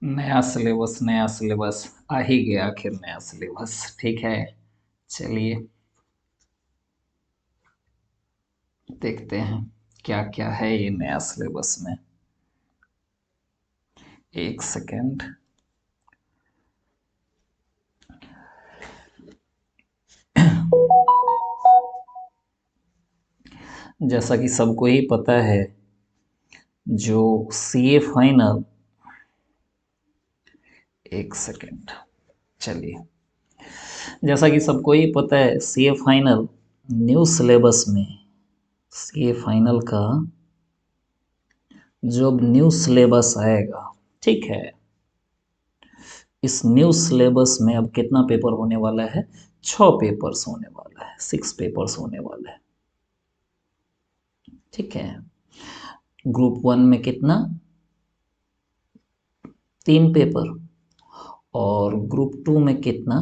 नया सिलेबस आ ही गया आखिर नया सिलेबस। ठीक है, चलिए देखते हैं क्या क्या है ये नया सिलेबस में। एक सेकेंड। जैसा कि सबको ही पता है, जो सीए फाइनल, एक सेकेंड, चलिए, जैसा कि सबको ही पता है सीए फाइनल न्यू सिलेबस में, सीए फाइनल का जो अब न्यू सिलेबस आएगा, ठीक है, इस न्यू सिलेबस में अब कितना पेपर होने वाला है? 6 पेपर्स होने वाला है, 6 पेपर्स होने वाला है। ठीक है, ग्रुप 1 में कितना? 3 पेपर। और ग्रुप 2 में कितना?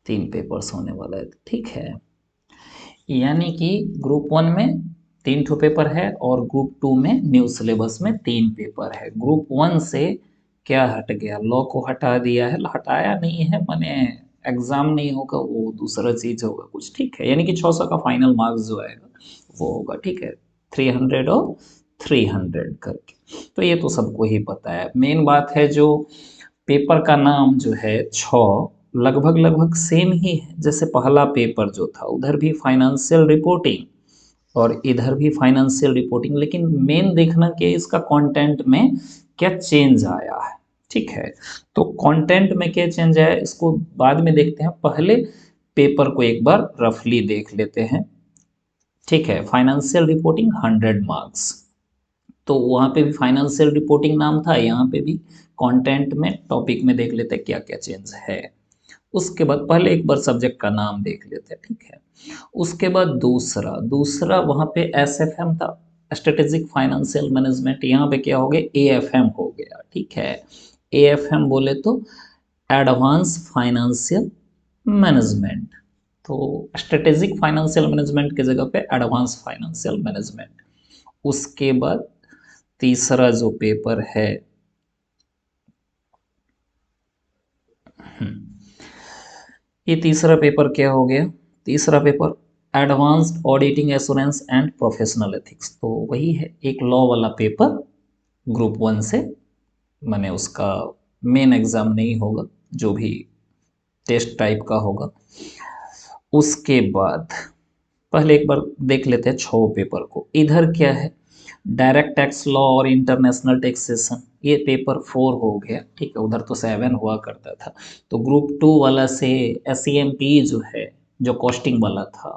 3 पेपर्स होने वाला है। ठीक है, यानी कि ग्रुप 1 में 3 पेपर है और ग्रुप 2 में न्यू सिलेबस में 3 पेपर है। ग्रुप 1 से क्या हट गया? लॉ को हटा दिया है, हटाया नहीं है, माने एग्जाम नहीं होगा, वो दूसरा चीज होगा कुछ। ठीक है, यानी कि 600 का फाइनल मार्क्स जो आएगा वो होगा। ठीक है, 300 और 300 करके। तो ये तो सबको ही पता है। मेन बात है जो पेपर का नाम जो है 6 लगभग सेम ही है। जैसे पहला पेपर जो था उधर भी फाइनेंशियल रिपोर्टिंग और इधर भी फाइनेंशियल रिपोर्टिंग, लेकिन मेन देखना कि इसका कंटेंट में क्या चेंज आया है। ठीक है, तो कंटेंट में क्या चेंज आया इसको बाद में देखते हैं, पहले पेपर को एक बार रफली देख लेते हैं। ठीक है, फाइनेंशियल रिपोर्टिंग 100 मार्क्स, तो वहाँ पे भी फाइनेंशियल रिपोर्टिंग नाम था, यहाँ पे भी कंटेंट में टॉपिक में देख लेते हैं क्या क्या चेंज है। उसके बाद पहले एक बार सब्जेक्ट का नाम देख लेते हैं। ठीक है, उसके बाद दूसरा दूसरा वहाँ पे एसएफएम था, स्ट्रेटेजिक फाइनेंशियल मैनेजमेंट। यहाँ पे क्या हो गया? एएफएम हो गया। ठीक है, एएफएम बोले तो एडवांस फाइनेंशियल मैनेजमेंट, तो स्ट्रेटेजिक फाइनेंशियल मैनेजमेंट की जगह पे एडवांस फाइनेंशियल मैनेजमेंट। उसके बाद तीसरा जो पेपर है, ये तीसरा पेपर क्या हो गया? तीसरा paper advanced auditing assurance and professional ethics, तो वही है एक लॉ वाला पेपर। ग्रुप 1 से मैंने उसका मेन एग्जाम नहीं होगा, जो भी टेस्ट टाइप का होगा। उसके बाद पहले एक बार देख लेते हैं 6 पेपर को। इधर क्या है? डायरेक्ट टैक्स लॉ और इंटरनेशनल टैक्सेशन, ये पेपर 4 हो गया। ठीक है, उधर तो 7 हुआ करता था। तो ग्रुप 2 वाला से एस जो है, जो कॉस्टिंग वाला था,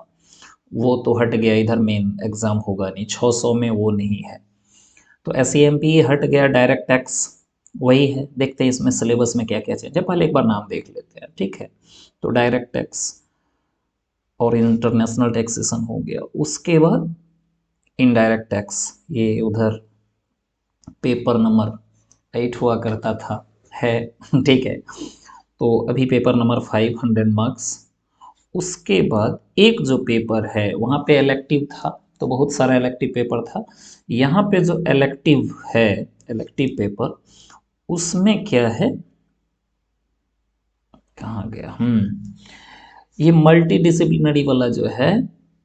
वो तो हट गया, इधर मेन एग्जाम होगा नहीं, 600 में वो नहीं है। तो एस हट गया। डायरेक्ट टैक्स वही है। देखते हैं इसमें सिलेबस में क्या क्या चेंज है, पहले एक बार नाम देख लेते हैं। ठीक है, तो डायरेक्ट टैक्स और इंटरनेशनल टैक्सेशन हो गया। उसके बाद इनडायरेक्ट टैक्स, ये उधर पेपर नंबर 8 हुआ करता था, है। ठीक है, तो अभी पेपर नंबर 5 100 मार्क्स। उसके बाद एक जो पेपर है वहाँ पे इलेक्टिव था, तो बहुत सारा इलेक्टिव पेपर था। यहाँ पे जो इलेक्टिव है, इलेक्टिव पेपर, उसमें क्या है, कहाँ गया? ये मल्टी डिसिप्लिनरी वाला जो है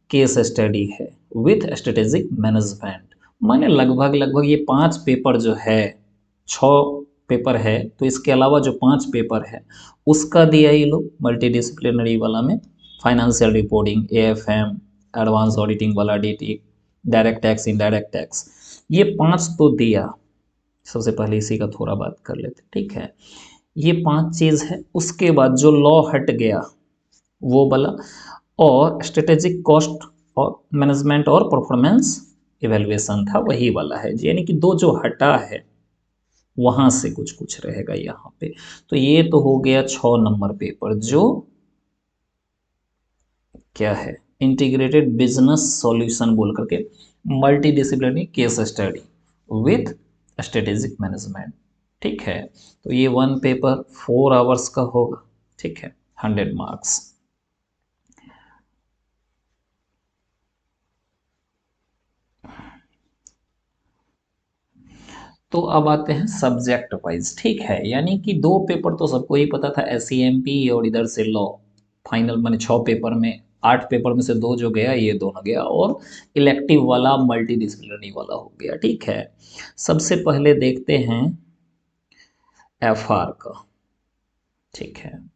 केस स्टडी है विथ स्ट्रेटेजिक मैनेजमेंट। माने लगभग ये 5 पेपर जो है, 6 पेपर है, तो इसके अलावा जो 5 पेपर है उसका दिया ये लोग मल्टी डिसिप्लिनरी वाला में। Financial reporting, AFM, advance auditing वाला DT, direct tax, indirect tax, ये 5 तो दिया। सबसे पहले इसी का थोड़ा बात कर लेते। ठीक है, ये 5 चीज़ है। उसके बाद जो लॉ हट गया वो वाला, और स्ट्रेटेजिक कॉस्ट और मैनेजमेंट और परफॉर्मेंस इवेल्युएशन था, वही वाला है। यानी कि दो जो हटा है वहां से कुछ कुछ रहेगा यहाँ पे। तो ये तो हो गया 6 नंबर पेपर, जो क्या है, इंटीग्रेटेड बिजनेस सॉल्यूशन बोल करके, multi disciplinary case study with strategic management. ठीक है, तो ये 1 पेपर 4 आवर्स का होगा। ठीक है, 100 मार्क्स। तो अब आते हैं सब्जेक्ट वाइज, ठीक है। यानी कि दो पेपर तो सबको ही पता था, SCMP और इधर से लॉ। फाइनल मैंने 6 पेपर में 8 पेपर में से 2 जो गया ये दोनों गया, और इलेक्टिव वाला मल्टी डिसिप्लिनरी वाला हो गया, ठीक है। सबसे पहले देखते हैं FR का, ठीक है।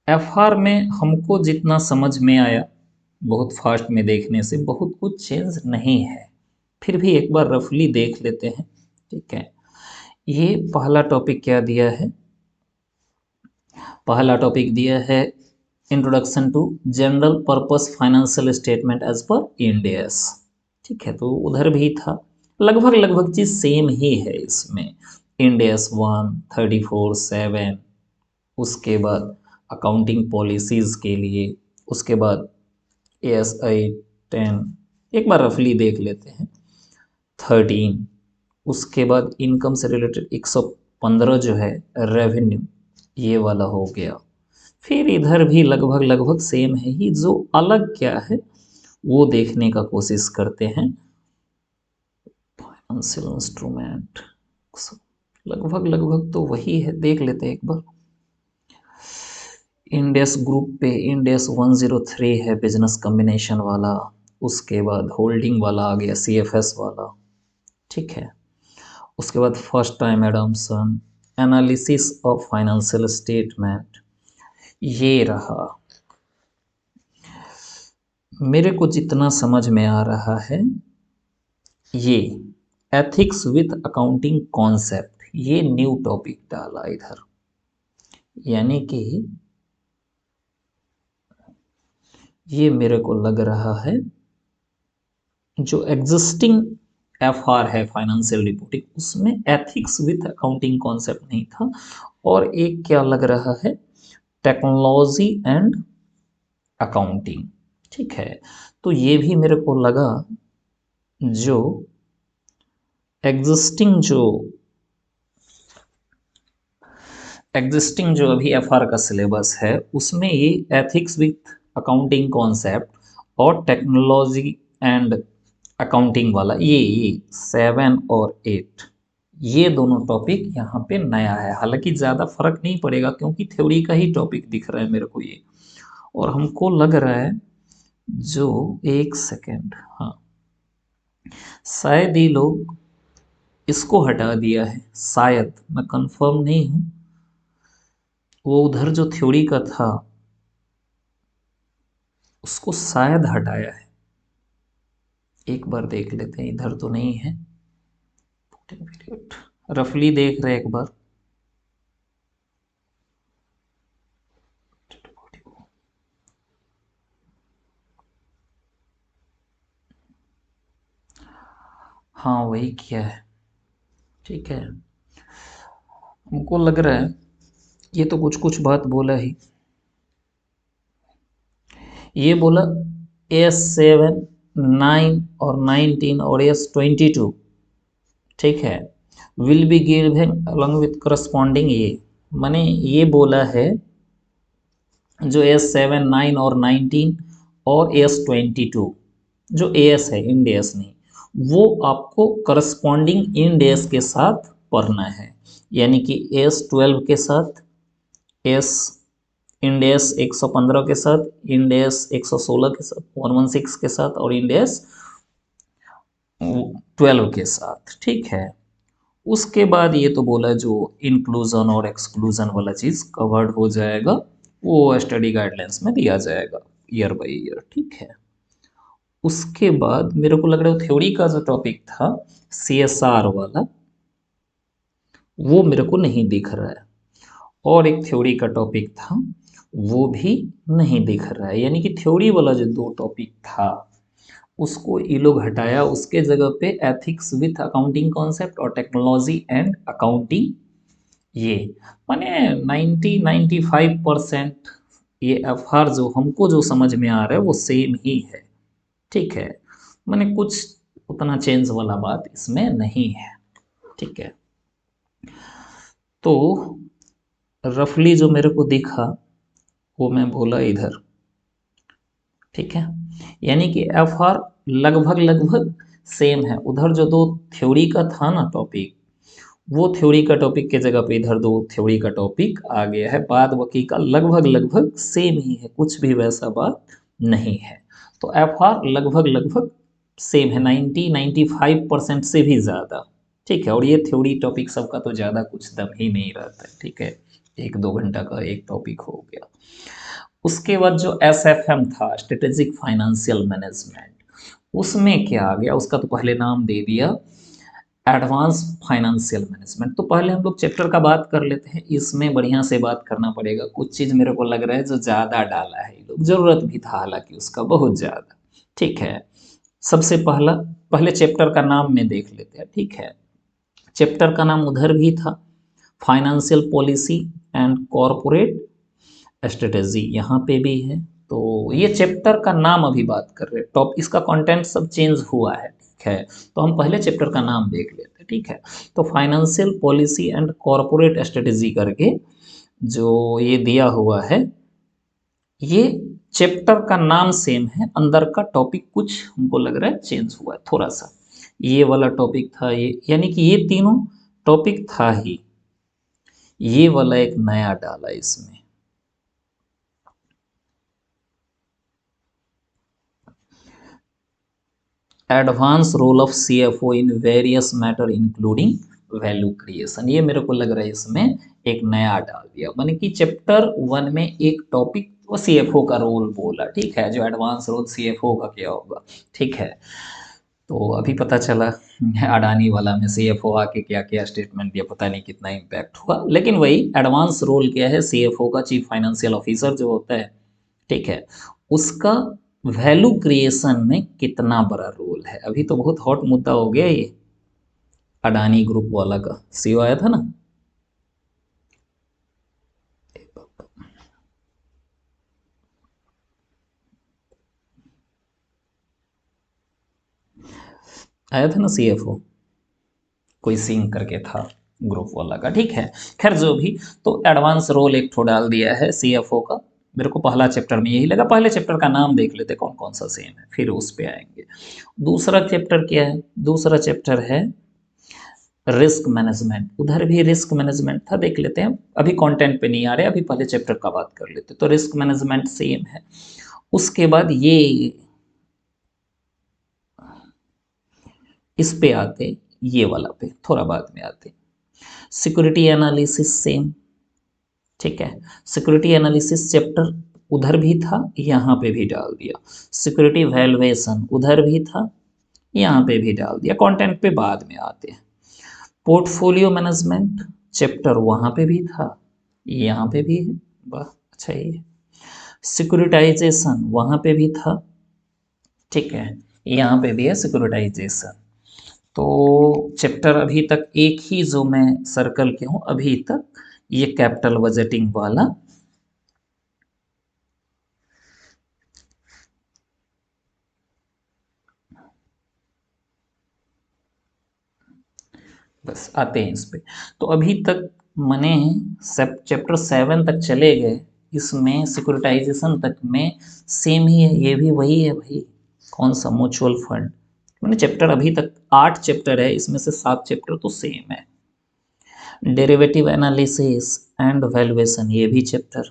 FR में हमको जितना समझ में आया, बहुत फास्ट में देखने से बहुत कुछ चेंज नहीं है, फिर भी एक बार रफली देख लेते हैं, ठीक है। ये पहला टॉपिक क्या दिया है, पहला टॉपिक दिया है introduction to general purpose financial statement as per Ind AS, ठीक है। तो उधर भी था, लगभग लगभग चीज सेम ही है इसमें। इंड एस 1, 34(7), उसके बाद अकाउंटिंग पॉलिसीज के लिए, उसके बाद ASI 10, एक बार रफली देख लेते हैं 13, उसके बाद इनकम से रिलेटेड 115 जो है रेवेन्यू, ये वाला हो गया। फिर इधर भी लगभग लगभग सेम है ही, जो अलग क्या है वो देखने का कोशिश करते हैं। फाइनेंशियल इंस्ट्रूमेंट लगभग लगभग तो वही है, देख लेते हैं एक बार। इंडेस ग्रुप पे इंडेस 103 है बिजनेस कॉम्बिनेशन वाला, उसके बाद होल्डिंग वाला आ गया CFS वाला, ठीक है। उसके बाद फर्स्ट टाइम एडम्सन, एनालिसिस ऑफ फाइनेंशियल स्टेटमेंट, ये रहा। मेरे को जितना समझ में आ रहा है, ये एथिक्स विथ अकाउंटिंग कॉन्सेप्ट, ये न्यू टॉपिक डाला इधर। यानी कि ये मेरे को लग रहा है जो एग्जिस्टिंग FR है फाइनेंशियल रिपोर्टिंग, उसमें एथिक्स विथ अकाउंटिंग कॉन्सेप्ट नहीं था, और एक क्या लग रहा है, टेक्नोलॉजी एंड अकाउंटिंग, ठीक है। तो ये भी मेरे को लगा जो एग्जिस्टिंग जो अभी FR का सिलेबस है उसमें ये एथिक्स विथ अकाउंटिंग कॉन्सेप्ट और टेक्नोलॉजी एंड अकाउंटिंग वाला, ये 7 और 8, ये दोनों टॉपिक यहाँ पे नया है। हालांकि ज़्यादा फर्क नहीं पड़ेगा क्योंकि थ्योरी का ही टॉपिक दिख रहा है मेरे को ये, और हमको लग रहा है जो, एक सेकेंड, हाँ, शायद ये लोग इसको हटा दिया है, शायद, मैं कंफर्म नहीं हूँ। वो उधर जो थ्योरी का था उसको शायद हटाया है, एक बार देख लेते हैं, इधर तो नहीं है। रफली देख रहे हैं एक बार। हाँ वही किया है, ठीक है। हमको लग रहा है ये तो कुछ कुछ बात बोला ही, ये बोला S7, 9 और 19 और S22, ठीक है, will be given along with corresponding, ये माने ये बोला है जो S7, 9 और 19 और S22 जो AS है, इंड AS नहीं, वो आपको करस्पॉन्डिंग इंड AS के साथ पढ़ना है। यानी कि S12 के साथ, एस इंड AS 115 के साथ, इंड AS 116 के साथ, 116 के साथ, और इंड AS 12 के साथ, ठीक है। उसके बाद ये तो बोला जो इंक्लूजन और एक्सक्लूजन वाला चीज़ कवर्ड हो जाएगा, वो स्टडी गाइडलाइंस में दिया जाएगा ईयर बाय ईयर, ठीक है। उसके बाद मेरे को लग रहा है थ्योरी का जो टॉपिक था CSR वाला, वो मेरे को नहीं दिख रहा है, और एक थ्योरी का टॉपिक था वो भी नहीं दिख रहा है। यानी कि थ्योरी वाला जो 2 टॉपिक था उसको ये लोग हटाया, उसके जगह पे एथिक्स विथ अकाउंटिंग कॉन्सेप्ट और टेक्नोलॉजी एंड अकाउंटिंग, ये माने 90-95% ये FR जो हमको जो समझ में आ रहा है वो सेम ही है, ठीक है। माने कुछ उतना चेंज वाला बात इसमें नहीं है, ठीक है। तो रफली जो मेरे को दिखा वो मैं बोला इधर, ठीक है। यानी कि FR लगभग लगभग सेम है। उधर जो दो थ्योरी का था ना टॉपिक, वो थ्योरी का टॉपिक के जगह पे इधर दो थ्योरी का टॉपिक आ गया है। बाद बाकी का लगभग लगभग सेम ही है, कुछ भी वैसा बात नहीं है। तो एफ आर लगभग लगभग सेम है, 90-95% से भी ज़्यादा। ठीक है, और ये थ्योरी टॉपिक सबका तो ज़्यादा कुछ दम ही नहीं रहता है। ठीक है, 1-2 घंटा का एक टॉपिक हो गया। उसके बाद जो एस एफ एम था, स्ट्रेटेजिक फाइनेंशियल मैनेजमेंट, उसमें क्या आ गया, उसका तो पहले नाम दे दिया एडवांस फाइनेंशियल मैनेजमेंट। तो पहले हम लोग चैप्टर का बात कर लेते हैं, इसमें बढ़िया से बात करना पड़ेगा। कुछ चीज़ मेरे को लग रहा है जो ज़्यादा डाला है ये लोग, ज़रूरत भी था हालांकि उसका बहुत ज़्यादा। ठीक है, सबसे पहले चैप्टर का नाम में देख लेते हैं। ठीक है, चैप्टर का नाम उधर भी था, financial policy and corporate strategy, यहाँ पे भी है। तो ये चैप्टर का नाम अभी बात कर रहे हैं, टॉप इसका कंटेंट सब चेंज हुआ है। ठीक है, तो हम पहले चैप्टर का नाम देख लेते हैं। ठीक है, तो financial policy and corporate strategy करके जो ये दिया हुआ है, ये चैप्टर का नाम सेम है, अंदर का टॉपिक कुछ हमको लग रहा है चेंज हुआ है थोड़ा सा। ये वाला टॉपिक था ये, यानी कि ये तीनों टॉपिक था ही, ये वाला एक नया डाला इसमें। Advance role of CFO in various matter including value creation, ये मेरे को लग रहा है इसमें एक नया डाल दिया। माने कि चैप्टर 1 में एक टॉपिक वो सीएफओ का रोल बोला। ठीक है, जो एडवांस रोल सीएफओ का क्या होगा। ठीक है, तो अभी पता चला अडानी वाला में सीएफओ आके क्या क्या स्टेटमेंट दिया, पता नहीं कितना इम्पैक्ट हुआ। लेकिन वही एडवांस रोल क्या है, सीएफओ का, चीफ फाइनेंशियल ऑफिसर जो होता है, ठीक है, उसका वैल्यू क्रिएशन में कितना बड़ा रोल है। अभी तो बहुत हॉट मुद्दा हो गया ये, अडानी ग्रुप वाला का सीईओ आया था ना। आया था ना सीएफओ, कोई सिंह करके था ग्रुप वाला का। ठीक है, खैर जो भी, तो एडवांस रोल एक ठो डाल दिया है सीएफओ का। मेरे को पहला चैप्टर में यही लगा। पहले चैप्टर का नाम देख लेते कौन कौन सा सेम है, फिर उस पे आएंगे। दूसरा चैप्टर क्या है, दूसरा चैप्टर है रिस्क मैनेजमेंट। उधर भी रिस्क मैनेजमेंट था, देख लेते हैं। अभी कंटेंट पे नहीं आ रहे, अभी पहले चैप्टर का बात कर लेते। तो रिस्क मैनेजमेंट सेम है। उसके बाद ये इस पे आते, ये वाला पे थोड़ा बाद में आते, सिक्योरिटी एनालिसिस सेम। ठीक है, सिक्योरिटी एनालिसिस चैप्टर उधर भी था, यहाँ पे भी डाल दिया। सिक्योरिटी वैल्यूएशन उधर भी था, यहाँ पे भी डाल दिया। कंटेंट पे बाद में आते हैं। पोर्टफोलियो मैनेजमेंट चैप्टर वहाँ पे भी था, यहाँ पे भी है। वाह, अच्छा ये सिक्योरिटाइजेशन वहाँ पे भी था। ठीक है, यहाँ पे भी है सिक्योरिटाइजेशन। तो चैप्टर अभी तक एक ही जो मैं सर्कल के हूँ अभी तक, ये कैपिटल बजटिंग वाला। बस आते हैं इस पे। तो अभी तक मैंने चैप्टर 7 तक चले गए, इसमें सिक्योरिटाइजेशन तक में सेम ही है, ये भी वही है भाई। कौन सा म्यूचुअल फंड, मैंने चैप्टर अभी तक 8 चैप्टर है, इसमें से 7 चैप्टर तो सेम है। डेरिवेटिव एनालिसिस एंड वैल्यूएशन, ये भी चैप्टर,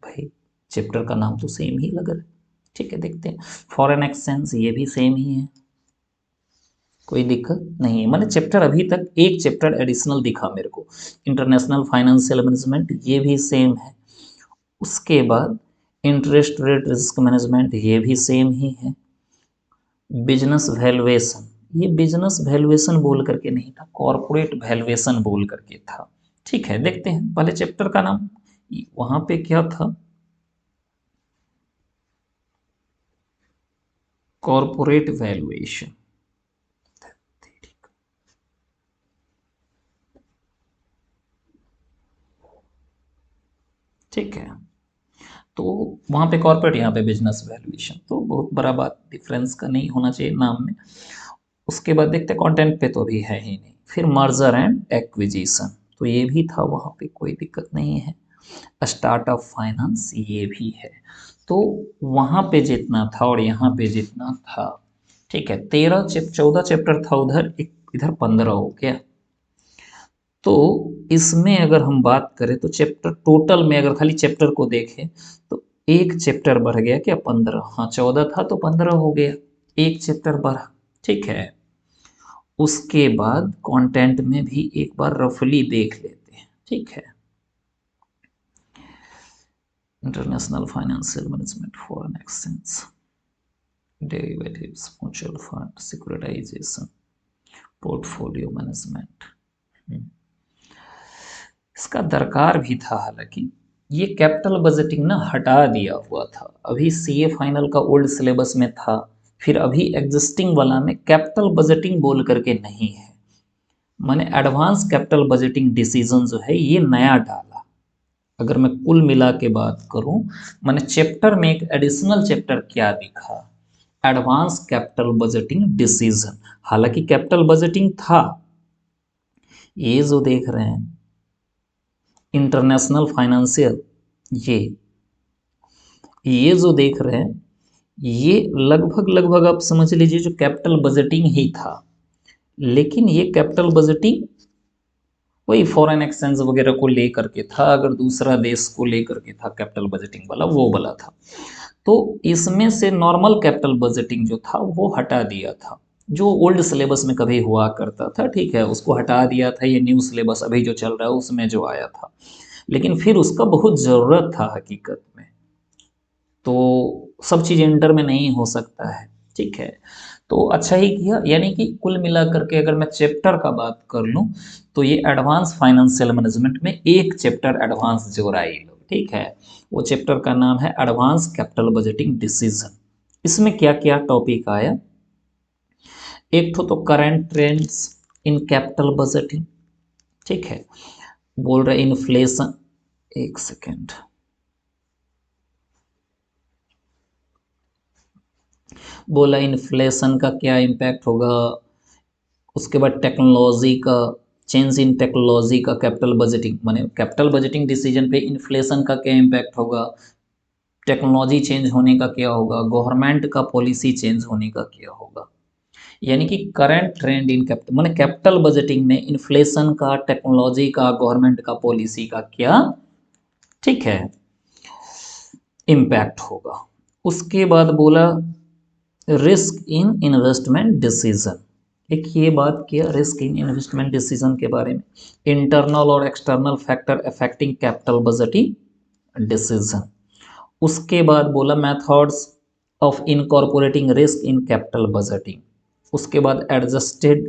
भाई चैप्टर का नाम तो सेम ही लग रहा है। ठीक है, देखते हैं। फॉरेन एक्सचेंज, ये भी सेम ही है, कोई दिक्कत नहीं है। मैंने चैप्टर अभी तक एक चैप्टर एडिशनल दिखा मेरे को, इंटरनेशनल फाइनेंशियल मैनेजमेंट, ये भी सेम है। उसके बाद इंटरेस्ट रेट रिस्क मैनेजमेंट, ये भी सेम ही है। बिजनेस वैल्यूएशन, ये बिजनेस वैल्यूएशन बोल करके नहीं था, कॉरपोरेट वैल्यूएशन बोल करके था। ठीक है, देखते हैं पहले चैप्टर का नाम, वहां पे क्या था, कॉरपोरेट वैल्यूएशन। ठीक है, तो वहाँ पे कॉर्पोरेट, यहाँ पे बिजनेस वैल्यूएशन, तो बहुत बड़ा बात डिफरेंस का नहीं होना चाहिए नाम में। उसके बाद देखते कंटेंट पे तो अभी है ही नहीं। फिर मर्जर एंड एक्विजिशन, तो ये भी था, वहाँ पे कोई दिक्कत नहीं है। स्टार्टअप फाइनेंस, ये भी है। तो वहाँ पे जितना था और यहाँ पे जितना था, ठीक है, 14 चैप्टर था उधर, इधर 15 हो गया। तो इसमें अगर हम बात करें तो चैप्टर टोटल में अगर खाली चैप्टर को देखें तो एक चैप्टर बढ़ गया क्या, 15। हाँ, 14 था तो 15 हो गया, एक चैप्टर बढ़ा। ठीक है, उसके बाद कंटेंट में भी एक बार रफली देख लेते हैं। ठीक है, international financial management, foreign exchange, derivatives, mutual fund, securitisation, portfolio management. इसका दरकार भी था, हालांकि ये कैपिटल बजटिंग ना हटा दिया हुआ था। अभी सीए फाइनल का ओल्ड सिलेबस में था, फिर अभी एग्जिस्टिंग वाला में कैपिटल बजटिंग बोल करके नहीं है। मैंने एडवांस कैपिटल बजटिंग डिसीजन जो है ये नया डाला। अगर मैं कुल मिला के बात करूं, मैंने चैप्टर में एक एडिशनल चैप्टर क्या दिखा, एडवांस कैपिटल बजटिंग डिसीजन। हालांकि कैपिटल बजटिंग था, ये जो देख रहे हैं इंटरनेशनल फाइनेंशियल, ये जो देख रहे हैं ये लगभग लगभग आप समझ लीजिए जो कैपिटल बजटिंग ही था। लेकिन ये कैपिटल बजटिंग वही फॉरेन एक्सचेंज वगैरह को लेकर के था, अगर दूसरा देश को लेकर के था कैपिटल बजटिंग वाला, वो वाला था। तो इसमें से नॉर्मल कैपिटल बजटिंग जो था वो हटा दिया था, जो ओल्ड सिलेबस में कभी हुआ करता था। ठीक है, उसको हटा दिया था, ये न्यू सिलेबस अभी जो चल रहा है उसमें जो आया था। लेकिन फिर उसका बहुत ज़रूरत था हकीकत में, तो सब चीज़ इंटर में नहीं हो सकता है। ठीक है, तो अच्छा ही किया। यानी कि कुल मिलाकर के अगर मैं चैप्टर का बात कर लूँ तो ये एडवांस फाइनेंशियल मैनेजमेंट में एक चैप्टर एडवांस जोड़ा ये लोग। ठीक है, वो चैप्टर का नाम है एडवांस कैपिटल बजटिंग डिसीजन। इसमें क्या क्या टॉपिक आया, एक तो current trends in capital budgeting. ठीक है, बोल रहे इन्फ्लेशन, एक सेकेंड, बोला इन्फ्लेशन का क्या इम्पैक्ट होगा। उसके बाद टेक्नोलॉजी का, चेंज इन टेक्नोलॉजी का कैपिटल बजटिंग, माने कैपिटल बजटिंग डिसीजन पे इन्फ्लेशन का क्या इम्पैक्ट होगा, टेक्नोलॉजी चेंज होने का क्या होगा, गवर्नमेंट का पॉलिसी चेंज होने का क्या होगा। यानी कि करंट ट्रेंड इन कैपिटल, माने कैपिटल बजटिंग में इन्फ्लेशन का, टेक्नोलॉजी का, गवर्नमेंट का पॉलिसी का क्या, ठीक है, इम्पैक्ट होगा। उसके बाद बोला रिस्क इन इन्वेस्टमेंट डिसीजन, एक ये बात किया रिस्क इन इन्वेस्टमेंट डिसीजन के बारे में, इंटरनल और external factor affecting capital budgeting decision. उसके बाद बोला methods of incorporating risk in capital budgeting. उसके बाद adjusted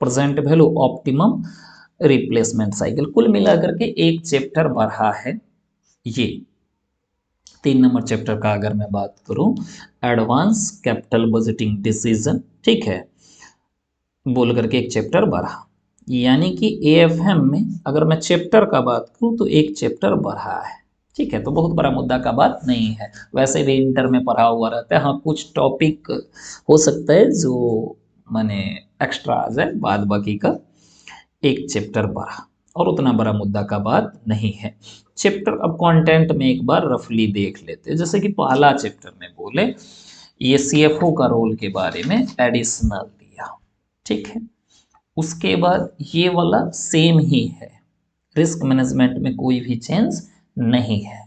present value, optimum replacement cycle. कुल मिलाकर के एक चैप्टर बढ़ा है ये। 3 नंबर चैप्टर का अगर मैं बात करूं, एडवांस कैपिटल बजटिंग डिसीजन, ठीक है, बोल करके एक चैप्टर बढ़ा। यानी कि एएफएम में अगर मैं चैप्टर का बात करूं तो एक चैप्टर बढ़ा है। ठीक है, तो बहुत बड़ा मुद्दा का बात नहीं है, वैसे भी इंटर में पढ़ा हुआ रहता है। हाँ, कुछ टॉपिक हो सकता है जो माने एक्स्ट्रा आ जाए, बाद बाकी का एक चैप्टर बढ़ा, और उतना बड़ा मुद्दा का बात नहीं है। चैप्टर अब कंटेंट में एक बार रफली देख लेते हैं। जैसे कि पहला चैप्टर में बोले ये सीएफओ का रोल के बारे में एडिशनल दिया। ठीक है, उसके बाद ये वाला सेम ही है, रिस्क मैनेजमेंट में कोई भी चेंज नहीं है।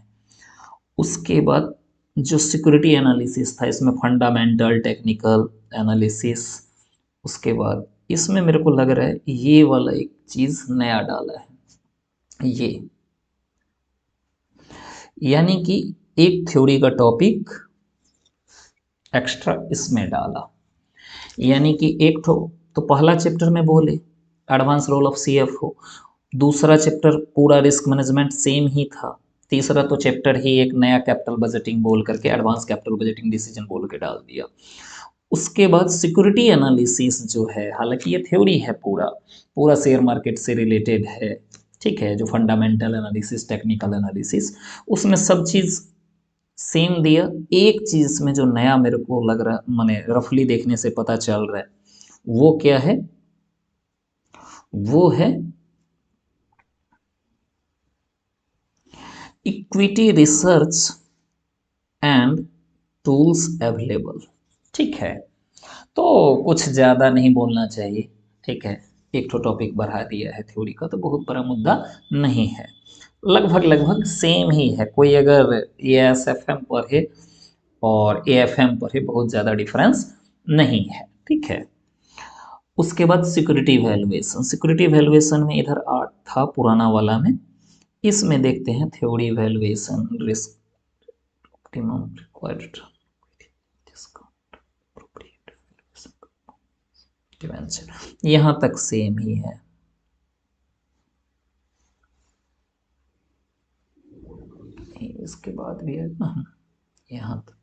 उसके बाद जो सिक्योरिटी एनालिसिस था, इसमें फंडामेंटल, टेक्निकल एनालिसिस। उसके बाद इसमें मेरे को लग रहा है ये वाला एक चीज़ नया डाला है ये, यानी कि एक थ्योरी का टॉपिक एक्स्ट्रा इसमें डाला। यानी कि एक तो पहला चैप्टर में बोले एडवांस रोल ऑफ सीएफओ, दूसरा चैप्टर पूरा रिस्क मैनेजमेंट सेम ही था, तीसरा तो चैप्टर ही एक नया कैपिटल बजटिंग बोल करके एडवांस कैपिटल बजटिंग डिसीजन बोल के डाल दिया। उसके बाद सिक्योरिटी एनालिसिस जो है, हालांकि ये थ्योरी है, पूरा पूरा शेयर मार्केट से रिलेटेड है। ठीक है, जो फंडामेंटल एनालिसिस, टेक्निकल एनालिसिस, उसमें सब चीज़ सेम दिया। एक चीज़ में जो नया मेरे को लग रहा, मैंने रफली देखने से पता चल रहा है, वो क्या है, वो है equity research and tools available. ठीक है, तो कुछ ज़्यादा नहीं बोलना चाहिए, ठीक है। एक तो टॉपिक बढ़ा दिया है थ्योरी का, तो बहुत बड़ा मुद्दा नहीं है, लगभग लगभग सेम ही है। कोई अगर ASFM पढ़े और AFM पढ़े, बहुत ज़्यादा डिफरेंस नहीं है, ठीक है। उसके बाद सिक्योरिटी वैल्यूएशन, सिक्योरिटी वैल्यूएशन में इधर 8 था पुराना वाला में, इसमें देखते हैं theory valuation, risk optimum required dimension, यहाँ तक सेम ही है। इसके बाद भी है ना यहाँ तक,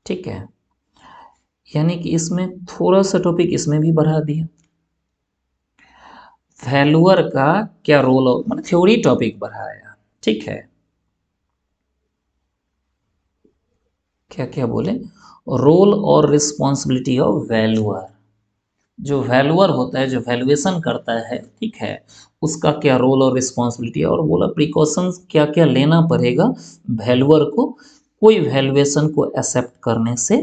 ठीक है। यानी कि इसमें थोड़ा सा टॉपिक इसमें भी बढ़ा दिया। वैल्यूअर का क्या रोल हो, मतलब थ्योरी टॉपिक बढ़ाया, ठीक है। क्या क्या बोले, रोल और रिस्पॉन्सिबिलिटी ऑफ वैल्यूअर, जो वैल्यूअर होता है, जो वैल्यूएशन करता है, ठीक है, उसका क्या रोल और रिस्पॉन्सिबिलिटी है। और बोला प्रिकॉशंस क्या क्या लेना पड़ेगा वैल्यूअर को कोई वैल्यूएशन को एक्सेप्ट करने से।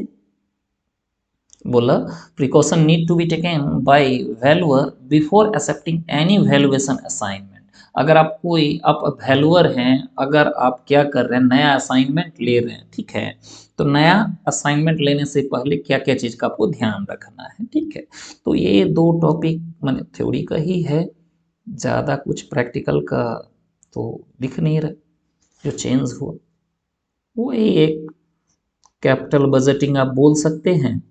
बोला precaution need to be taken by valuer before accepting any valuation assignment. अगर आप वैल्यूअर हैं, अगर आप क्या कर रहे हैं, नया असाइनमेंट ले रहे हैं, ठीक है, तो नया असाइनमेंट लेने से पहले क्या क्या चीज़ का आपको ध्यान रखना है, ठीक है। तो ये दो टॉपिक मैंने थ्योरी का ही है, ज़्यादा कुछ प्रैक्टिकल का तो दिख नहीं रहा। जो चेंज हुआ वो एक कैपिटल बजटिंग आप बोल सकते हैं,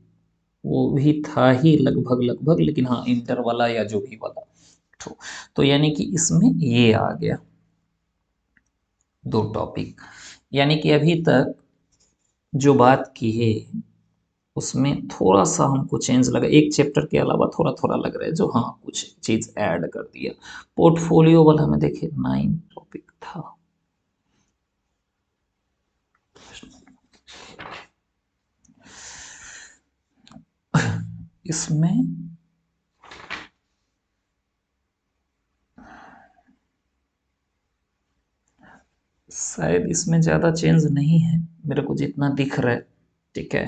वो भी था ही लगभग लगभग, लेकिन हाँ इंटर वाला या जो भी वाला तो यानी कि इसमें ये आ गया दो टॉपिक। यानी कि अभी तक जो बात की है उसमें थोड़ा सा हमको चेंज लगा, एक चैप्टर के अलावा थोड़ा थोड़ा लग रहा है जो हाँ कुछ चीज़ ऐड कर दिया। पोर्टफोलियो वाला में देखिए 9 टॉपिक था, इसमें शायद इसमें ज़्यादा चेंज नहीं है मेरे को जितना दिख रहा है, ठीक है।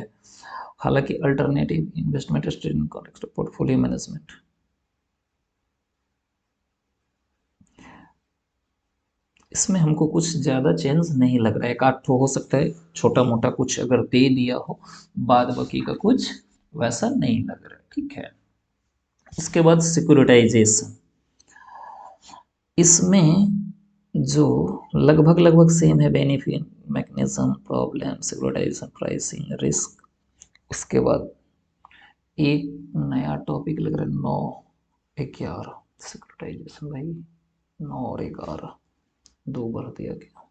हालांकि alternative investment strategy in context of portfolio management, इसमें हमको कुछ ज़्यादा चेंज नहीं लग रहा है। एक आध ठो हो सकता है छोटा मोटा कुछ अगर दे दिया हो, बाद बाकी का कुछ वैसा नहीं लग रहा है, ठीक है। उसके बाद सिक्योरिटाइजेशन, इसमें जो लगभग लगभग सेम है, benefit mechanism, problem, securitisation, pricing, risk. उसके बाद एक नया टॉपिक लग रहा है 9-11 सिक्योरिटाइजेशन, भाई 9 और 11 दो बार दिया गया।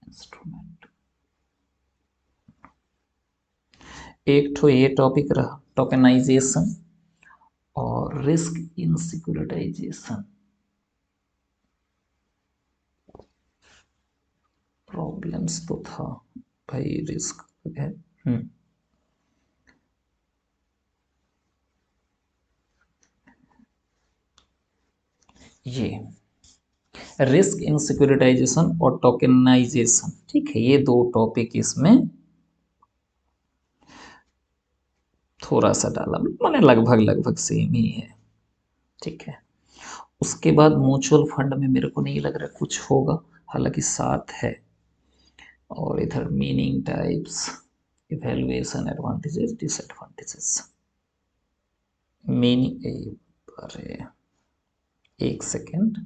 इंस्ट्रूमेंट, एक तो ये टॉपिक रहा टोकनाइजेशन और रिस्क इन सिक्योरिटाइजेशन। प्रॉब्लम्स तो था भाई, रिस्क है। ये रिस्क इन सिक्योरिटाइजेशन और टोकनाइजेशन, ठीक है, ये दो टॉपिक इसमें थोड़ा सा डाला, मैंने लगभग लगभग सेम ही है, ठीक है। उसके बाद म्यूचुअल फंड में मेरे को नहीं लग रहा कुछ होगा, हालांकि साथ है। और इधर meaning types, evaluation, advantages, disadvantages, meaning, अरे एक सेकेंड,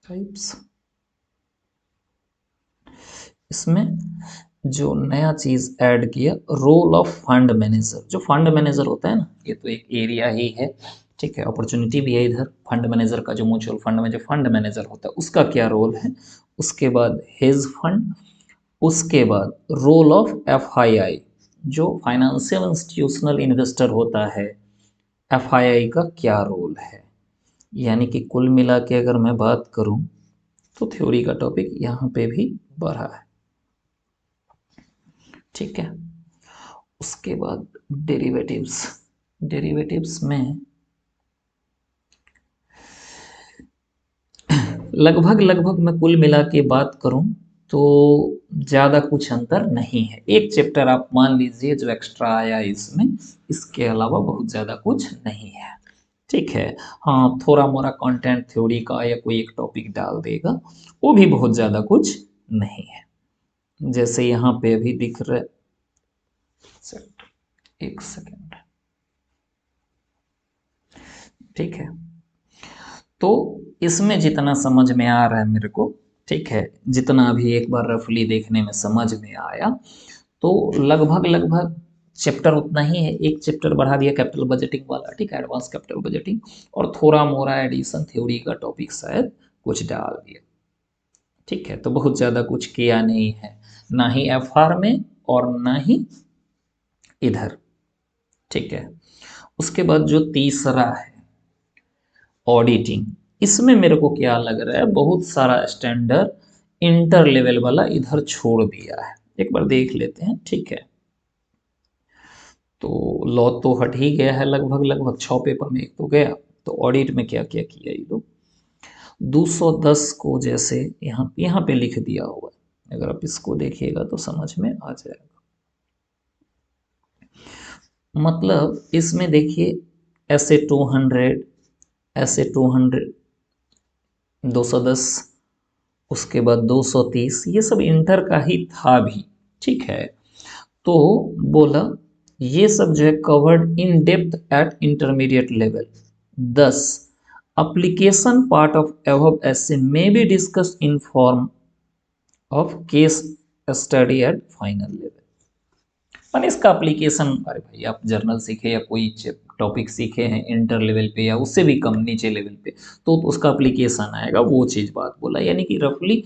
टाइप्स, इसमें जो नया चीज ऐड किया, रोल ऑफ फंड मैनेजर। जो फंड मैनेजर होता है ना, ये तो एक एरिया ही है, ठीक है, अपॉर्चुनिटी भी है इधर। फंड मैनेजर का जो म्यूचुअल फंड में जो फंड मैनेजर होता है उसका क्या रोल है। उसके बाद हेज फंड, उसके बाद रोल ऑफ FII, जो फाइनेंशियल इंस्टीट्यूशनल इन्वेस्टर होता है, FII का क्या रोल है। यानी कि कुल मिला के अगर मैं बात करूं तो थ्योरी का टॉपिक यहाँ पे भी बढ़ा है, ठीक है। उसके बाद डेरिवेटिव्स, डेरिवेटिव्स में लगभग लगभग मैं कुल मिला के बात करूं तो ज़्यादा कुछ अंतर नहीं है। एक चैप्टर आप मान लीजिए जो एक्स्ट्रा आया इसमें, इसके अलावा बहुत ज़्यादा कुछ नहीं है। ठीक है, हाँ थोड़ा मोड़ा कंटेंट थ्योरी का या कोई एक टॉपिक डाल देगा, वो भी बहुत ज़्यादा कुछ नहीं है। जैसे यहाँ पे अभी दिख रहा है, एक सेकेंड, ठीक है। तो इसमें जितना समझ में आ रहा है मेरे को, ठीक है, जितना अभी एक बार रफली देखने में समझ में आया, तो लगभग लगभग चैप्टर उतना ही है। एक चैप्टर बढ़ा दिया कैपिटल बजटिंग वाला, ठीक है, एडवांस कैपिटल बजटिंग, और थोड़ा मोड़ा एडिशन थ्योरी का टॉपिक शायद कुछ डाल दिया। ठीक है, तो बहुत ज़्यादा कुछ किया नहीं है, ना ही एफआर में और ना ही इधर। ठीक है, उसके बाद जो तीसरा है ऑडिटिंग, इसमें मेरे को क्या लग रहा है, बहुत सारा स्टैंडर्ड इंटर लेवल वाला इधर छोड़ दिया है। एक बार देख लेते हैं, ठीक है। तो लॉ तो हट ही गया है लगभग लगभग 6 पेपर में, एक तो गया। तो ऑडिट में क्या क्या किया ये लोग, 210 को जैसे यहाँ यहाँ पे लिख दिया हुआ है, अगर आप इसको देखिएगा तो समझ में आ जाएगा। मतलब इसमें देखिए ऐसे 200, ऐसे 200, 210, उसके बाद 230, ये सब इंटर का ही था भी। ठीक है, तो बोला ये सब जो है covered in depth eight intermediate level. 10 application part of above essay may be discussed in form of case study at final level। मैंने इसका एप्लीकेशन, अरे भाई आप जर्नल सीखे या कोई टॉपिक सीखे हैं इंटर लेवल पे या उससे भी कम नीचे लेवल पे, तो उसका एप्लीकेशन आएगा, वो चीज़ बात बोला। यानी कि रफली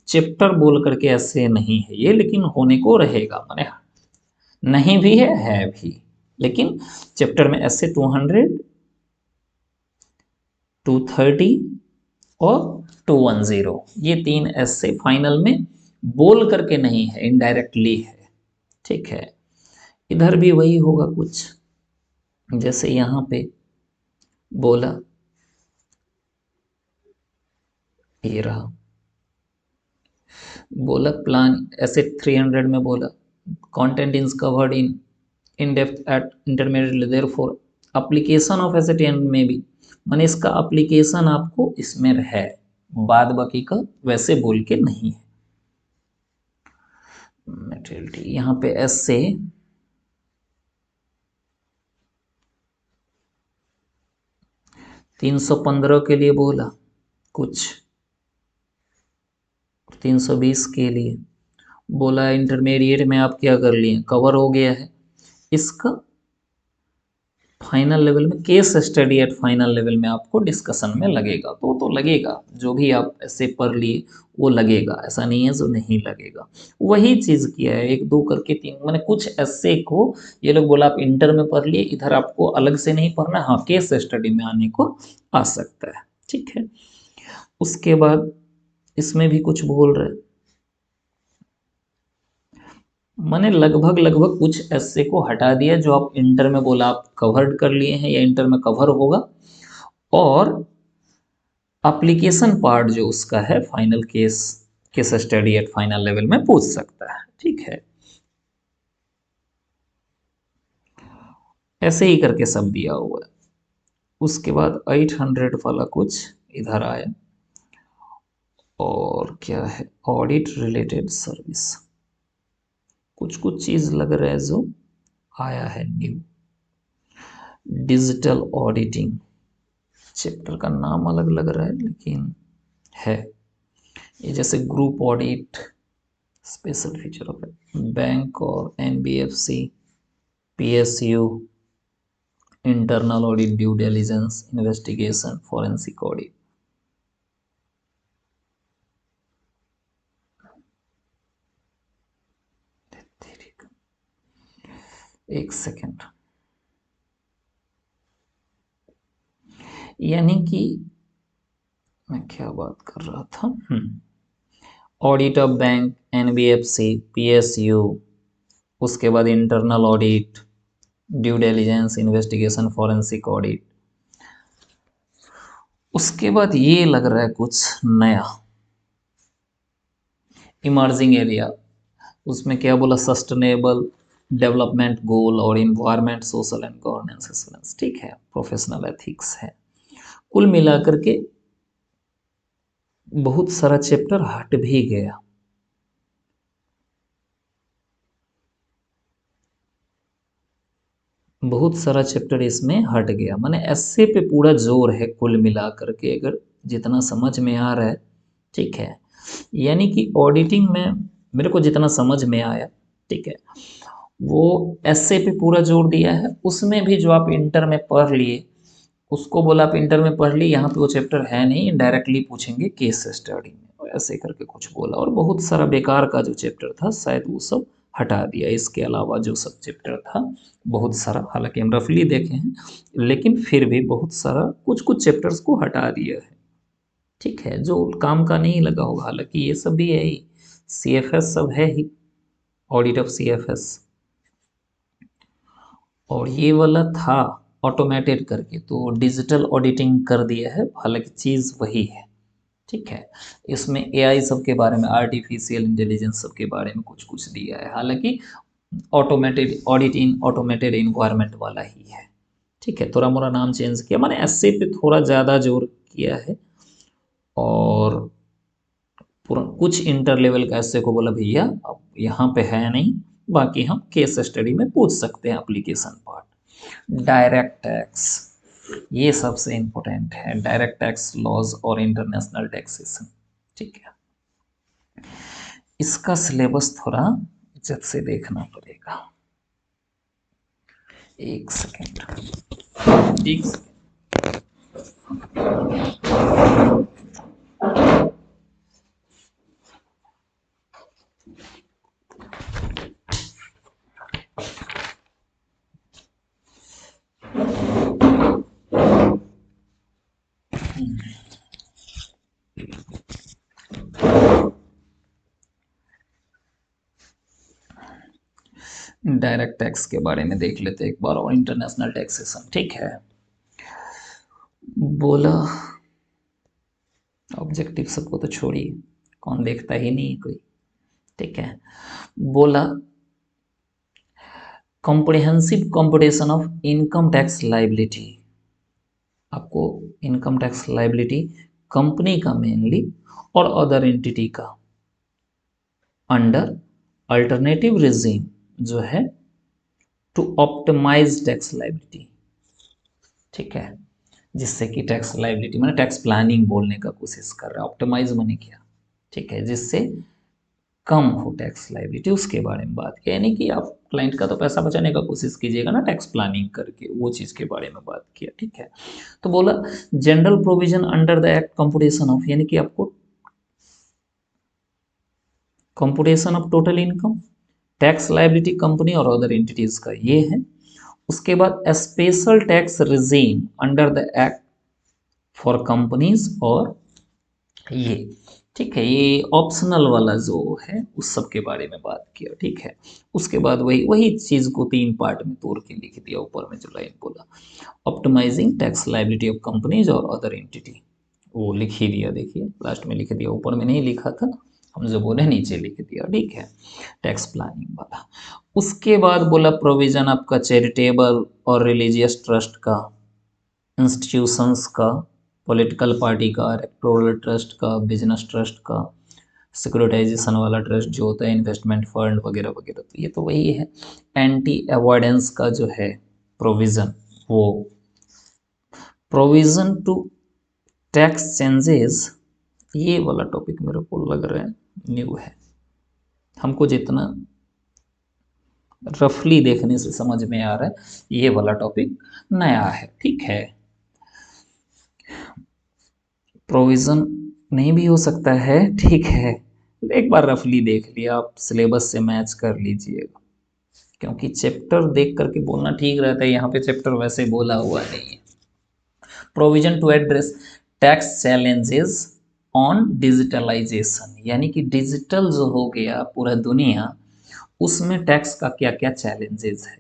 चैप्टर बोल करके ऐसे नहीं है ये, लेकिन होने को रहेगा, माने नहीं भी है भी, लेकिन चैप्टर में ऐसे 200, 230 और 210, ये 3 ऐसे फाइनल में बोल करके नहीं है, इनडायरेक्टली है। ठीक है, इधर भी वही होगा कुछ, जैसे यहाँ पे बोला, ये रहा, बोला प्लान ऐसे 300 में बोला content is covered in depth eight intermediate, therefore application of asset and में भी, माने इसका एप्लीकेशन आपको इसमें है, बाद बाकी का वैसे बोल के नहीं है। मेटेरियलिटी यहाँ पे ऐसे 315 के लिए बोला कुछ, 320 के लिए बोला, इंटरमीडिएट में आप क्या कर लिए, कवर हो गया है। इसका फाइनल लेवल में case study eight final level में आपको डिस्कशन में लगेगा, तो लगेगा, जो भी आप ऐसे पढ़ लिए वो लगेगा, ऐसा नहीं है जो नहीं लगेगा। वही चीज़ किया है, 1 2 करके 3, मैंने कुछ ऐसे को ये लोग बोला आप इंटर में पढ़ लिए, इधर आपको अलग से नहीं पढ़ना, हाँ केस स्टडी में आने को आ सकता है। ठीक है, उसके बाद इसमें भी कुछ बोल रहे, मैंने लगभग लगभग कुछ ऐसे को हटा दिया जो आप इंटर में बोला आप कवर कर लिए हैं या इंटर में कवर होगा, और एप्लीकेशन पार्ट जो उसका है final case study eight final level में पूछ सकता है। ठीक है, ऐसे ही करके सब दिया हुआ है। उसके बाद 800 वाला कुछ इधर आया, और क्या है, ऑडिट रिलेटेड सर्विस, कुछ कुछ चीज़ लग रहा है जो आया है न्यू। डिजिटल ऑडिटिंग, चैप्टर का नाम अलग लग रहा है लेकिन है ये, जैसे group audit, special feature of bank और NBFC, PSU, internal audit, due diligence, investigation, forensic audit. एक सेकेंड, यानी कि मैं क्या बात कर रहा था, audit of bank, NBFC, PSU, उसके बाद internal audit, due diligence, investigation, forensic audit. उसके बाद ये लग रहा है कुछ नया, इमर्जिंग एरिया। उसमें क्या बोला, सस्टेनेबल डेवलपमेंट गोल और environment, social and governance excellence. ठीक है, प्रोफेशनल एथिक्स है। कुल मिलाकर के बहुत सारा चैप्टर हट भी गया। बहुत सारा चैप्टर इसमें हट गया, माने ऐसे पे पूरा जोर है कुल मिलाकर के, अगर जितना समझ में आ रहा है। ठीक है, यानी कि ऑडिटिंग में मेरे को जितना समझ में आया, ठीक है, वो ऐसे पे पूरा जोर दिया है। उसमें भी जो आप इंटर में पढ़ लिए, उसको बोला आप इंटर में पढ़ ली, यहाँ पे वो चैप्टर है नहीं, डायरेक्टली पूछेंगे केस स्टडी में, और ऐसे करके कुछ बोला। और बहुत सारा बेकार का जो चैप्टर था शायद वो सब हटा दिया। इसके अलावा जो सब चैप्टर था बहुत सारा, हालांकि हम रफली देखे हैं, लेकिन फिर भी बहुत सारा कुछ कुछ चैप्टर्स को हटा दिया है। ठीक है, जो काम का नहीं लगा होगा, हालांकि ये सब भी है ही, सी एफ एस सब है ही, audit of C F S. और ये वाला था ऑटोमेटेड करके, तो डिजिटल ऑडिटिंग कर दिया है, हालांकि चीज़ वही है। ठीक है, इसमें एआई सब के बारे में, आर्टिफिशियल इंटेलिजेंस सब के बारे में कुछ कुछ दिया है, हालांकि automated audit in automated environment वाला ही है। ठीक है, थोड़ा मोड़ा नाम चेंज किया, मैंने ऐसे पे थोड़ा ज़्यादा जोर किया है। और पूरा कुछ इंटर लेवल का ऐसे को बोला भैया अब यहाँ पे है नहीं, बाकी हम केस स्टडी में पूछ सकते हैं एप्लीकेशन पार्ट। डायरेक्ट टैक्स, ये सबसे इम्पोर्टेंट है, डायरेक्ट टैक्स लॉज और इंटरनेशनल टैक्सेशन। ठीक है, इसका सिलेबस थोड़ा जब से देखना पड़ेगा। एक सेकेंड, एक सेकेंड। डायरेक्ट टैक्स के बारे में देख लेते एक बार, और इंटरनेशनल टैक्सेशन। ठीक है, बोला ऑब्जेक्टिव सबको तो छोड़िए, कौन देखता ही नहीं है कोई। ठीक है, बोला comprehensive computation of income tax liability. आपको इनकम टैक्स लाइबिलिटी कंपनी का मेनली और अदर एंटिटी का अंडर अल्टरनेटिव रिजीम जो है टू ऑप्टिमाइज टैक्स लाइबिलिटी। ठीक है, जिससे कि टैक्स लाइबिलिटी मैंने टैक्स प्लानिंग बोलने का कोशिश कर रहा है, ऑप्टिमाइज मैंने किया। ठीक है, जिससे कम हो टैक्स लाइबिलिटी, उसके बारे में बात किया। यानी कि आप क्लाइंट का तो पैसा बचाने का कोशिश कीजिएगा ना टैक्स प्लानिंग करके, वो चीज़ के बारे में बात किया। ठीक है, तो बोला general provision under the act computation of, यानी कि आपको computation of total income, tax liability company और अदर एंटिटीज का ये है। उसके बाद special tax regime under the act for companies, और ये ठीक है, ये ऑप्शनल वाला जो है उस सब के बारे में बात किया। ठीक है, उसके बाद वही वही चीज़ को तीन पार्ट में तोड़ के लिख दिया, ऊपर में जो लाइन बोला optimising tax liability of companies और अदर एंटिटी, वो लिख ही दिया। देखिए लास्ट में लिख दिया, ऊपर में नहीं लिखा था, हम जो बोले नीचे लिख दिया। ठीक है, टैक्स प्लानिंग वाला। उसके बाद बोला प्रोविजन आपका चैरिटेबल और रिलीजियस ट्रस्ट का, इंस्टीट्यूशंस का, पॉलिटिकल पार्टी का, इलेक्टोरल ट्रस्ट का, बिजनेस ट्रस्ट का, सिक्योरिटाइजेशन वाला ट्रस्ट जो होता है, इन्वेस्टमेंट फंड वगैरह वगैरह, तो ये तो वही है। एंटी अवॉइडेंस का जो है प्रोविज़न, वो प्रोविज़न टू टैक्स चेंजेस, ये वाला टॉपिक मेरे को लग रहा है न्यू है, हमको जितना रफली देखने से समझ में आ रहा है ये वाला टॉपिक नया है। ठीक है, प्रोविज़न नहीं भी हो सकता है। ठीक है, एक बार रफली देख लिया, आप सिलेबस से मैच कर लीजिएगा, क्योंकि चैप्टर देख करके बोलना ठीक रहता है, यहाँ पे चैप्टर वैसे बोला हुआ नहीं है। Provision to address tax challenges on digitalisation, यानी कि डिजिटल जो हो गया पूरा दुनिया, उसमें टैक्स का क्या क्या चैलेंजेस है।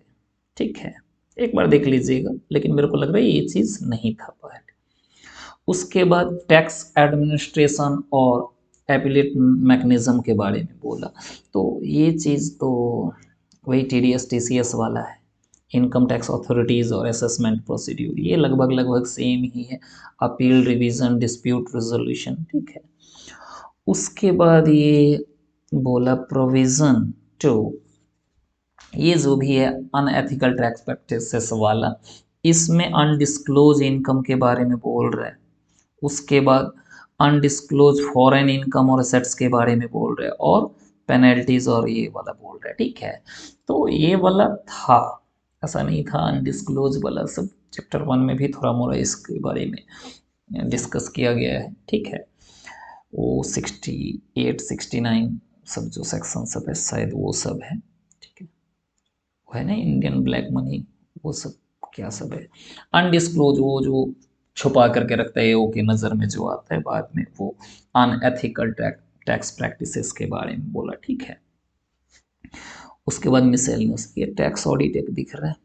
ठीक है, एक बार देख लीजिएगा, लेकिन मेरे को लग रहा है ये चीज़ नहीं था पहले। उसके बाद टैक्स एडमिनिस्ट्रेशन और एपिलेट मैकेनिज्म के बारे में बोला। तो ये चीज़ तो वही TDS TCS वाला है, इनकम टैक्स अथॉरिटीज़ और असेसमेंट प्रोसीड्यूर, ये लगभग लगभग सेम ही है। अपील, रिवीजन, डिस्प्यूट रेजोल्यूशन, ठीक है। उसके बाद ये बोला प्रोविजन टू, ये जो भी है अनएथिकल टैक्स प्रैक्टिसेस वाला, इसमें अनडिस्क्लोज इनकम के बारे में बोल रहा है। उसके बाद अनडिस्क्लोज फॉरेन इनकम और असेट्स के बारे में बोल रहे हैं, और पेनल्टीज और ये वाला बोल रहे हैं, ठीक है। तो ये वाला था, ऐसा नहीं था अनडिस्क्लोज वाला, सब चैप्टर 1 में भी थोड़ा मोड़ा इसके बारे में डिस्कस किया गया है, ठीक है। वो 68 69 सब जो सेक्शन सब है शायद वो सब है, ठीक है। वो है ना इंडियन ब्लैक मनी, वो सब क्या सब है। अनडिस्क्लोज वो जो छुपा करके रखता है ओ के नज़र में जो आता है बाद में, वो अनएथिकल टैक्स प्रैक्टिसेस के बारे में बोला, ठीक है। उसके बाद मिसलेनियस, ये टैक्स ऑडिट एक दिख रहा है।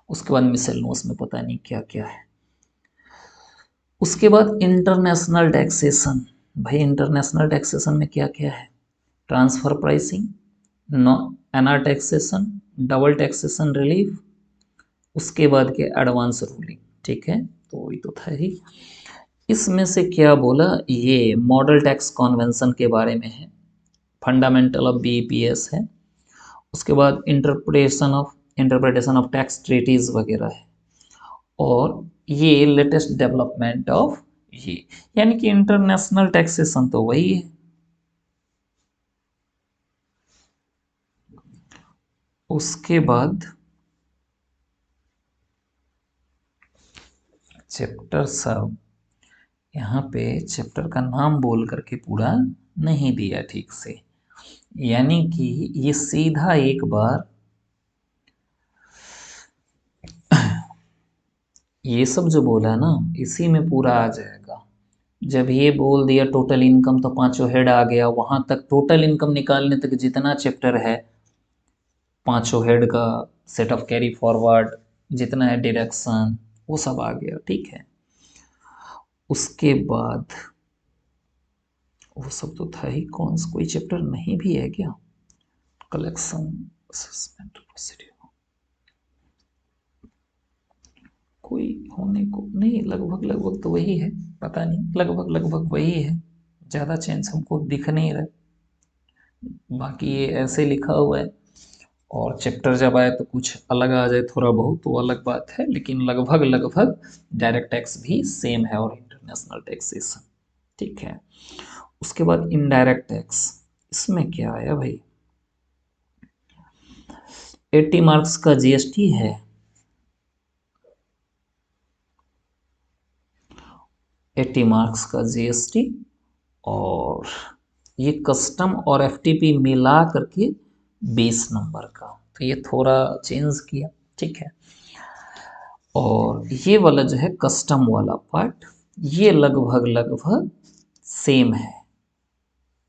उसके बाद मिसलेनियस में पता नहीं क्या क्या है। उसके बाद इंटरनेशनल टैक्सेशन, भाई इंटरनेशनल टैक्सेशन में क्या क्या है, transfer pricing, no NR taxation, double taxation relief, उसके बाद के एडवांस रूलिंग, ठीक है। तो ये तो था ही। इसमें से क्या बोला, ये मॉडल टैक्स कॉन्वेंशन के बारे में है, फंडामेंटल ऑफ BEPS है। उसके बाद इंटरप्रिटेशन ऑफ टैक्स ट्रीटीज वगैरह है, और ये लेटेस्ट डेवलपमेंट ऑफ ये, यानी कि इंटरनेशनल टैक्सेशन तो वही है। उसके बाद चैप्टर सब, यहाँ पे चैप्टर का नाम बोल करके पूरा नहीं दिया ठीक से, यानी कि ये सीधा एक बार ये सब जो बोला ना इसी में पूरा आ जाएगा। जब ये बोल दिया टोटल इनकम, तो पांचों हेड आ गया, वहां तक टोटल इनकम निकालने तक जितना चैप्टर है, पांचों हेड का सेट ऑफ कैरी फॉरवर्ड, जितना है डिडक्शन, वो सब आ गया, ठीक है। उसके बाद वो सब तो था ही, कौन सा कोई चैप्टर नहीं भी है क्या, कलेक्शन असेसमेंट प्रोसीड्यूर कोई होने को नहीं, लगभग लगभग तो वही है, पता नहीं, लगभग लगभग वही है, ज़्यादा चेंज हमको दिख नहीं रहा। बाकी ये ऐसे लिखा हुआ है, और चैप्टर जब आए तो कुछ अलग आ जाए थोड़ा बहुत तो अलग बात है, लेकिन लगभग लगभग डायरेक्ट टैक्स भी सेम है और इंटरनेशनल टैक्सेशन, ठीक है। उसके बाद इनडायरेक्ट टैक्स, इसमें क्या आया भाई, 80 मार्क्स का GST है, 80 मार्क्स का GST, और ये कस्टम और FTP मिला करके 20 नंबर का, तो ये थोड़ा चेंज किया, ठीक है। और ये वाला जो है कस्टम वाला पार्ट, ये लगभग लगभग सेम है,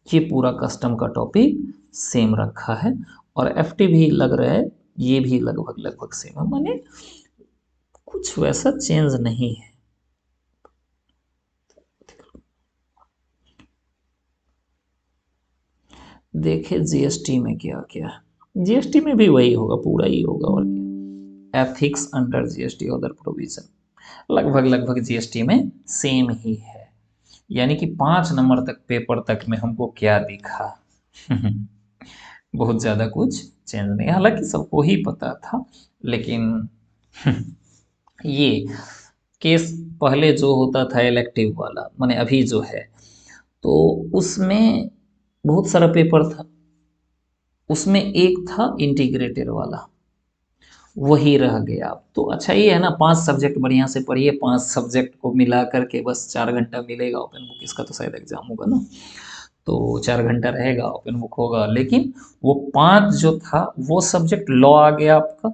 ये पूरा कस्टम का टॉपिक सेम रखा है, और FT भी लग रहा है ये भी लगभग लगभग सेम है, माने कुछ वैसा चेंज नहीं है। देखे GST में क्या क्या, GST में भी वही होगा, पूरा ही होगा, और क्या, ethics under GST other provision, लगभग लगभग GST में सेम ही है। यानी कि 5 नंबर तक पेपर तक में हमको क्या दिखा बहुत ज़्यादा कुछ चेंज नहीं, हालांकि सबको ही पता था, लेकिन ये केस पहले जो होता था इलेक्टिव वाला, माने अभी जो है, तो उसमें बहुत सारा पेपर था, उसमें एक था इंटीग्रेटेड वाला, वही रह गया। तो अच्छा ये है ना, 5 सब्जेक्ट बढ़िया से पढ़िए, 5 सब्जेक्ट को मिला करके बस 4 घंटा मिलेगा, ओपन बुक इसका तो शायद एग्जाम होगा ना, तो 4 घंटा रहेगा, ओपन बुक होगा, लेकिन वो 5 जो था वो सब्जेक्ट लॉ आ गया आपका,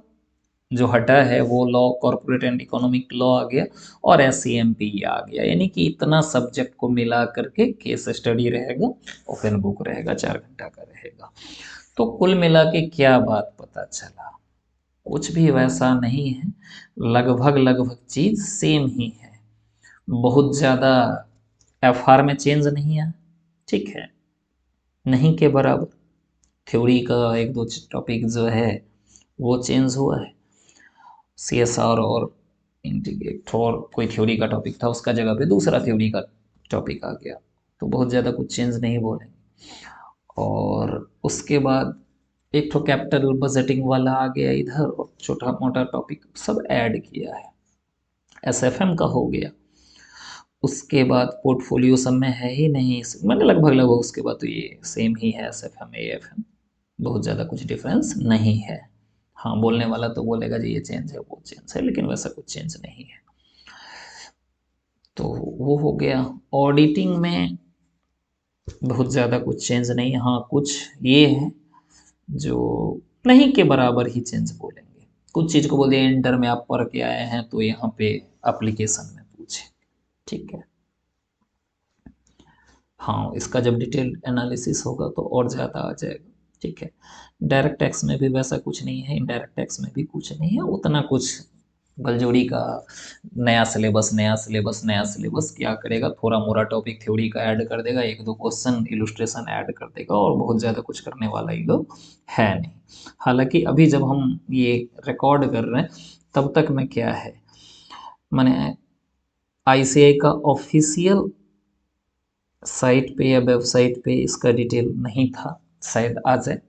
जो हटा है वो law, corporate and economic law आ गया, और SCMP आ गया, यानी कि इतना सब्जेक्ट को मिला करके केस स्टडी रहेगा, ओपन बुक रहेगा, 4 घंटा का रहेगा। तो कुल मिला के क्या बात पता चला, कुछ भी वैसा नहीं है, लगभग लगभग चीज सेम ही है, बहुत ज़्यादा FR में चेंज नहीं आया, ठीक है, नहीं के बराबर। थ्योरी का एक दो टॉपिक जो है वो चेंज हुआ है, CSR और इंटीग्रेट और कोई थ्योरी का टॉपिक था, उसका जगह पे दूसरा थ्योरी का टॉपिक आ गया, तो बहुत ज़्यादा कुछ चेंज नहीं बोलेंगे। और उसके बाद एक तो कैपिटल बजटिंग वाला आ गया इधर, और छोटा मोटा टॉपिक सब ऐड किया है। SFM का हो गया, उसके बाद पोर्टफोलियो सब में है ही नहीं, मैंने लगभग लगभग उसके बाद तो ये सेम ही है, SFM AFM, बहुत ज़्यादा कुछ डिफरेंस नहीं है। हाँ, बोलने वाला तो बोलेगा जी ये चेंज है वो चेंज है, लेकिन वैसा कुछ चेंज नहीं है। तो वो हो गया। ऑडिटिंग में बहुत ज़्यादा कुछ चेंज नहीं है, हाँ कुछ ये है जो नहीं के बराबर ही चेंज बोलेंगे। कुछ चीज़ को बोल दिया इंटर में आप पढ़ के आए हैं तो यहाँ पे एप्लीकेशन में पूछे, ठीक है। हाँ, इसका जब डिटेल एनालिसिस होगा तो और ज़्यादा आ जाएगा, ठीक है। डायरेक्ट टैक्स में भी वैसा कुछ नहीं है, इनडायरेक्ट टैक्स में भी कुछ नहीं है उतना कुछ। बलजोड़ी का नया सिलेबस नया सिलेबस नया सिलेबस क्या करेगा, थोड़ा मोड़ा टॉपिक थ्योरी का ऐड कर देगा, एक दो क्वेश्चन इलुस्ट्रेशन ऐड कर देगा, और बहुत ज़्यादा कुछ करने वाला ये लोग है नहीं। हालांकि अभी जब हम ये रिकॉर्ड कर रहे हैं तब तक में क्या है, मैंने ICAI का ऑफिशियल साइट पे या वेबसाइट पे इसका डिटेल नहीं था, शायद आ जाए,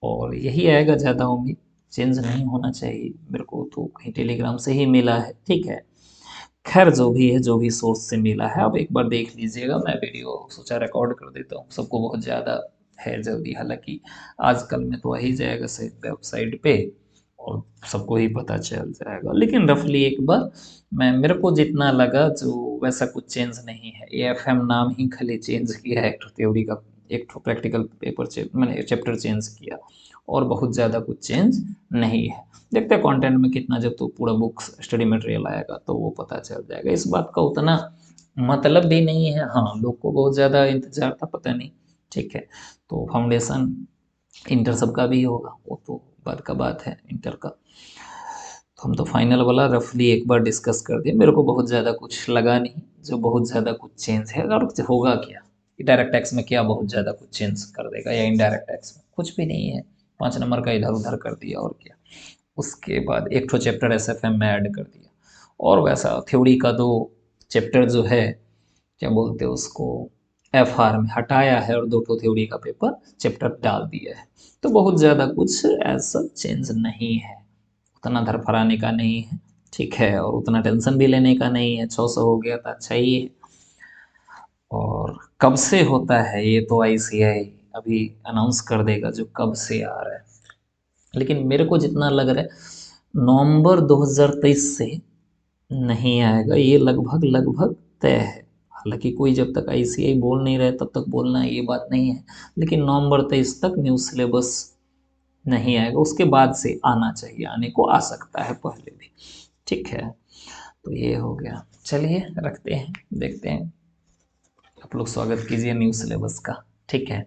और यही आएगा, ज़्यादा उम्मीद चेंज नहीं होना चाहिए। मेरे को तो कहीं टेलीग्राम से ही मिला है, ठीक है। खैर जो भी है, जो भी सोर्स से मिला है, आप एक बार देख लीजिएगा। मैं वीडियो सोचा रिकॉर्ड कर देता हूँ, सबको बहुत ज़्यादा है जल्दी, हालांकि आजकल में तो आ ही जाएगा से वेबसाइट पे और सबको ही पता चल जाएगा, लेकिन रफली एक बार मैं, मेरे को जितना लगा जो वैसा कुछ चेंज नहीं है। AFM नाम ही खाली चेंज किया है, एक थ्योरी का एक प्रैक्टिकल पेपर मैंने चैप्टर चेंज किया, और बहुत ज़्यादा कुछ चेंज नहीं है। देखते हैं कंटेंट में कितना, जब तो पूरा बुक स्टडी मटेरियल आएगा तो वो पता चल जाएगा। इस बात का उतना मतलब भी नहीं है, हाँ लोग को बहुत ज़्यादा इंतजार था, पता नहीं, ठीक है। तो फाउंडेशन इंटर सबका भी होगा, वो तो बाद का बात है इंटर का। तो हम तो फाइनल वाला रफली एक बार डिस्कस कर दिए, मेरे को बहुत ज़्यादा कुछ लगा नहीं जो बहुत ज़्यादा कुछ चेंज है। और होगा क्या, डायरेक्ट टैक्स में क्या बहुत ज़्यादा कुछ चेंज कर देगा, या इनडायरेक्ट टैक्स में कुछ भी नहीं है, 5 नंबर का इधर उधर कर दिया और क्या। उसके बाद एक ठो चैप्टर SFM में ऐड कर दिया, और वैसा थ्योरी का दो चैप्टर जो है, क्या बोलते हैं उसको, FR में हटाया है, और दो ठो थ्योरी का पेपर चैप्टर डाल दिया है। तो बहुत ज़्यादा कुछ ऐसा चेंज नहीं है, उतना धरफराने का नहीं है, ठीक है, और उतना टेंशन भी लेने का नहीं है। 600 हो गया था, अच्छा ही है। और कब से होता है ये तो ICAI अभी अनाउंस कर देगा जो कब से आ रहा है, लेकिन मेरे को जितना लग रहा है नवंबर 2023 से नहीं आएगा, ये लगभग लगभग तय है। हालांकि कोई जब तक ICAI बोल नहीं रहे तब तक बोलना ये बात नहीं है, लेकिन नवंबर 23 तक न्यू सिलेबस नहीं आएगा, उसके बाद से आना चाहिए, आने को आ सकता है पहले भी, ठीक है। तो ये हो गया, चलिए रखते हैं, देखते हैं। आप लोग स्वागत कीजिए न्यू सिलेबस का, ठीक है।